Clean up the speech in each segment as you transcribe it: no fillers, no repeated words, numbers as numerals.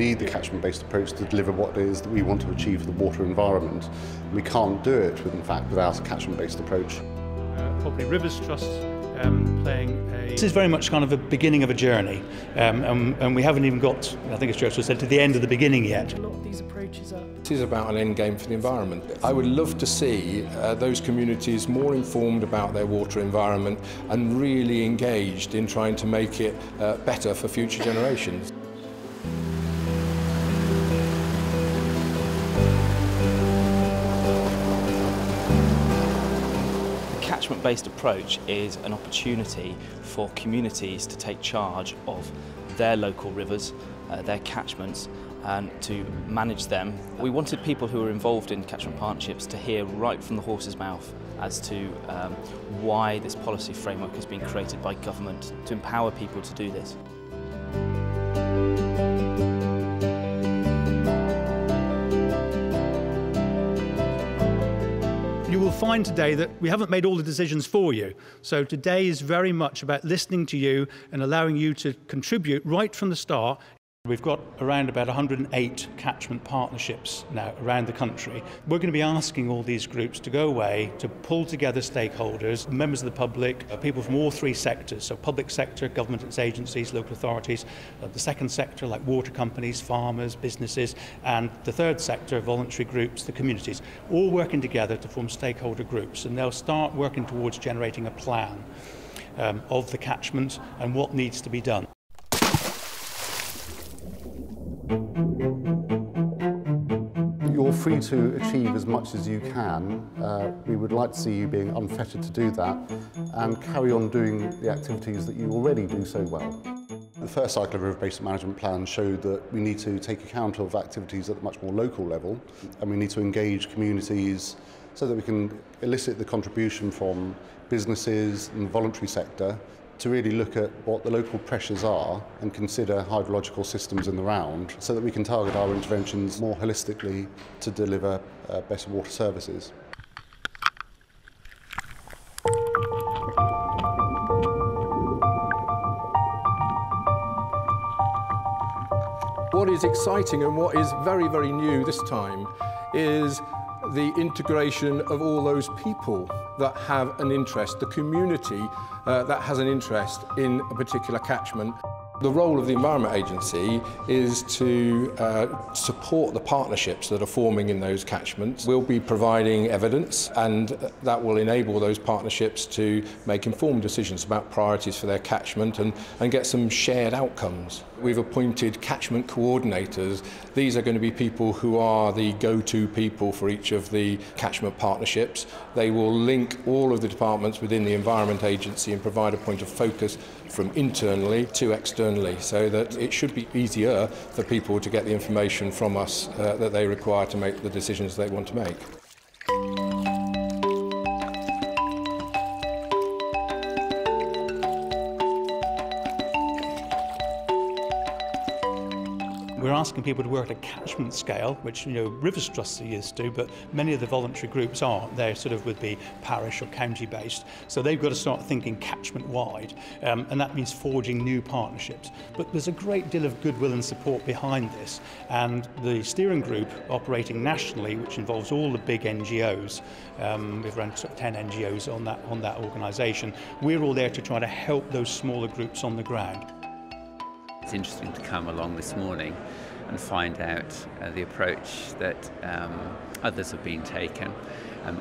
need the catchment-based approach to deliver what it is that we want to achieve for the water environment. We can't do it, in fact, without a catchment-based approach. Probably Rivers Trust playing a... This is very much kind of a beginning of a journey, and we haven't even got, I think as Churchill said, to the end of the beginning yet. A lot of these approaches are... This is about an end game for the environment. I would love to see those communities more informed about their water environment and really engaged in trying to make it better for future generations. Catchment-based approach is an opportunity for communities to take charge of their local rivers, their catchments, and to manage them. We wanted people who were involved in catchment partnerships to hear right from the horse's mouth as to why this policy framework has been created by government to empower people to do this. You will find today that we haven't made all the decisions for you. So today is very much about listening to you and allowing you to contribute right from the start. We've got around about 108 catchment partnerships now around the country. We're going to be asking all these groups to go away, to pull together stakeholders, members of the public, people from all three sectors, so public sector, government and agencies, local authorities, the second sector like water companies, farmers, businesses, and the third sector, voluntary groups, the communities, all working together to form stakeholder groups, and they'll start working towards generating a plan of the catchment and what needs to be done. You're free to achieve as much as you can. We would like to see you being unfettered to do that and carry on doing the activities that you already do so well. The first cycle of river-based management plan showed that we need to take account of activities at a much more local level, and we need to engage communities so that we can elicit the contribution from businesses and the voluntary sector to really look at what the local pressures are and consider hydrological systems in the round so that we can target our interventions more holistically to deliver better water services. What is exciting and what is very, very new this time is the integration of all those people that have an interest, the community that has an interest in a particular catchment. The role of the Environment Agency is to support the partnerships that are forming in those catchments. We'll be providing evidence, and that will enable those partnerships to make informed decisions about priorities for their catchment and get some shared outcomes. We've appointed catchment coordinators. These are going to be people who are the go-to people for each of the catchment partnerships. They will link all of the departments within the Environment Agency and provide a point of focus from internally to externally, so that it should be easier for people to get the information from us that they require to make the decisions they want to make. We're asking people to work at a catchment scale, which Rivers Trusts are used to, but many of the voluntary groups aren't. They're sort of would be parish or county based. So they've got to start thinking catchment wide, and that means forging new partnerships. But there's a great deal of goodwill and support behind this, and the steering group operating nationally, which involves all the big NGOs, we've run sort of 10 NGOs on that organisation. We're all there to try to help those smaller groups on the ground. It's interesting to come along this morning and find out the approach that others have been taken,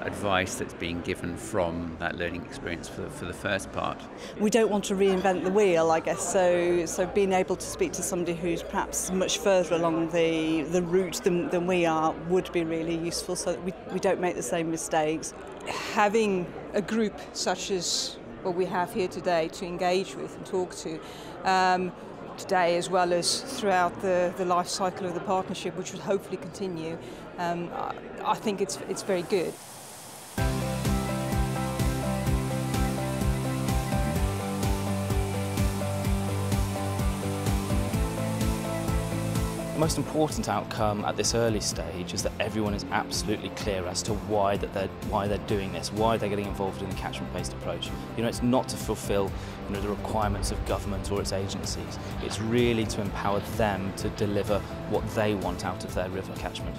advice that's being given from that learning experience for the first part. We don't want to reinvent the wheel, I guess, so being able to speak to somebody who's perhaps much further along the route than we are would be really useful, so that we don't make the same mistakes. Having a group such as what we have here today to engage with and talk to, today as well as throughout the life cycle of the partnership, which will hopefully continue, I think it's very good. most important outcome at this early stage is that everyone is absolutely clear as to why they're doing this, why they're getting involved in the catchment-based approach. It's not to fulfil the requirements of government or its agencies. It's really to empower them to deliver what they want out of their river catchment.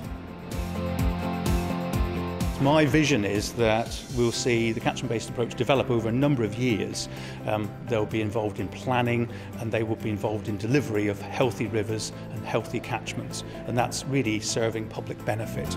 My vision is that we'll see the catchment-based approach develop over a number of years. They'll be involved in planning and they will be involved in delivery of healthy rivers and healthy catchments, and that's really serving public benefit.